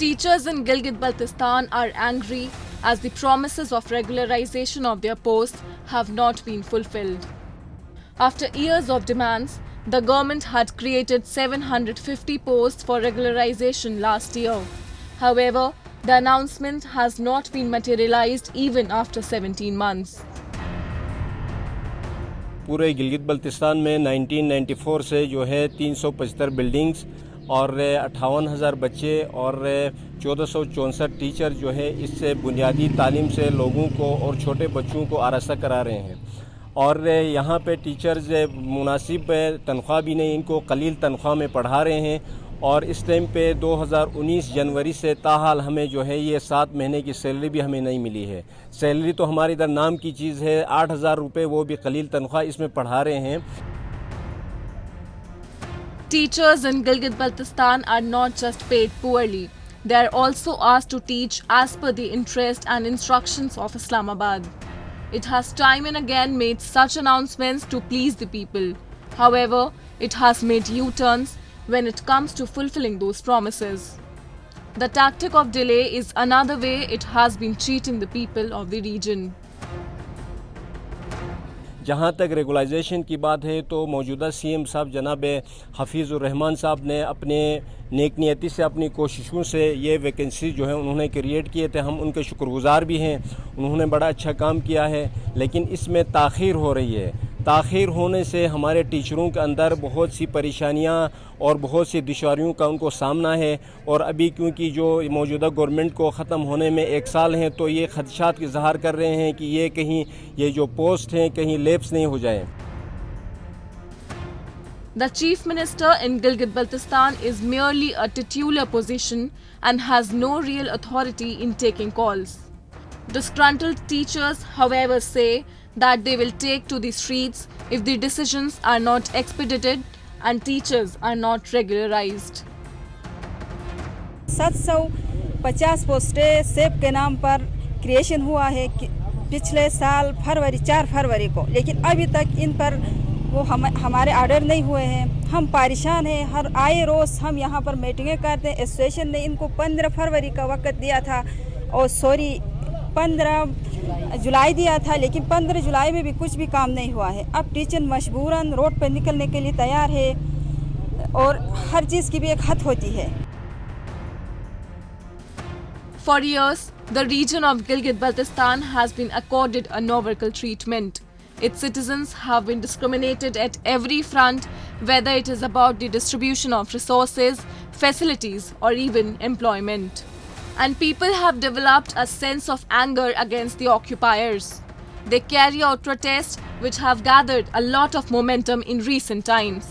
Teachers in Gilgit-Baltistan are angry as the promises of regularization of their posts have not been fulfilled. After years of demands, the government had created 750 posts for regularization last year. However, the announcement has not been materialized even after 17 months. पूरे गिलगित बल्तिस्तान में 1994 से जो है 375 buildings और 58,000 बच्चे और 1464 teacher जो है इससे बुनियादी तालीम से लोगों को और छोटे बच्चों को आरास्ता करा रहे हैं। और यहाँ पे टीचर्स मुनासिब तनख्वाह भी नहीं, इनको कलील तनख्वाह में पढ़ा रहे हैं। और इस टाइम पे 2019 जनवरी से ताहाल हमें जो है ये 7 महीने की सैलरी भी हमें नहीं मिली है। सैलरी तो हमारे इधर नाम की चीज़ है, 8,000 रुपये, वो भी कलील तनख्वाह इसमें पढ़ा रहे हैं। Teachers in Gilgit-Baltistan are not just paid poorly. They are also asked to teach as per the interest and instructions of Islamabad. It has time and again made such announcements to please the people. However, it has made U-turns when it comes to fulfilling those promises. The tactic of delay is another way it has been cheating the people of the region. जहाँ तक regularisation की बात है तो मौजूदा CM साहब जनाब हफीज़ुर रहमान साहब ने अपने नेक नियति से, अपनी कोशिशों से ये वैकेंसी जो है उन्होंने क्रिएट किए थे। हम उनके शुक्रगुज़ार भी हैं, उन्होंने बड़ा अच्छा काम किया है। लेकिन इसमें ताख़ीर हो रही है। ताख़ीर होने से हमारे टीचरों के अंदर बहुत सी परेशानियां और बहुत सी दुश्वारियों का उनको सामना है। और अभी क्योंकि जो मौजूदा गवर्नमेंट को ख़त्म होने में 1 साल हैं तो ये खदशात की ज़ाहिर कर रहे हैं कि ये कहीं ये जो पोस्ट हैं कहीं लैप्स नहीं हो जाए। The Chief Minister in Gilgit-Baltistan is merely a titular position and has no real authority in taking calls. Disgruntled teachers, however, say that they will take to the streets if the decisions are not expedited and teachers are not regularized. 750 पोस्टें सेब के नाम पर creation हुआ है पिछले साल फरवरी 4 फरवरी को, लेकिन अभी तक इन पर वो हमारे ऑर्डर नहीं हुए हैं। हम परेशान हैं। हर आए रोज़ हम यहाँ पर मीटिंगें करते हैं। एसोसिएशन ने इनको 15 फरवरी का वक्त दिया था और 15 जुलाई दिया था, लेकिन 15 जुलाई में भी कुछ भी काम नहीं हुआ है। अब टीचर मजबूरन रोड पर निकलने के लिए तैयार है और हर चीज़ की भी एक हद होती है। For years, the region of Gilgit-Baltistan has been accorded a novel treatment. Its citizens have been discriminated at every front, whether it is about the distribution of resources, facilities, or even employment. And people have developed a sense of anger against the occupiers. They carry out protests which have gathered a lot of momentum in recent times.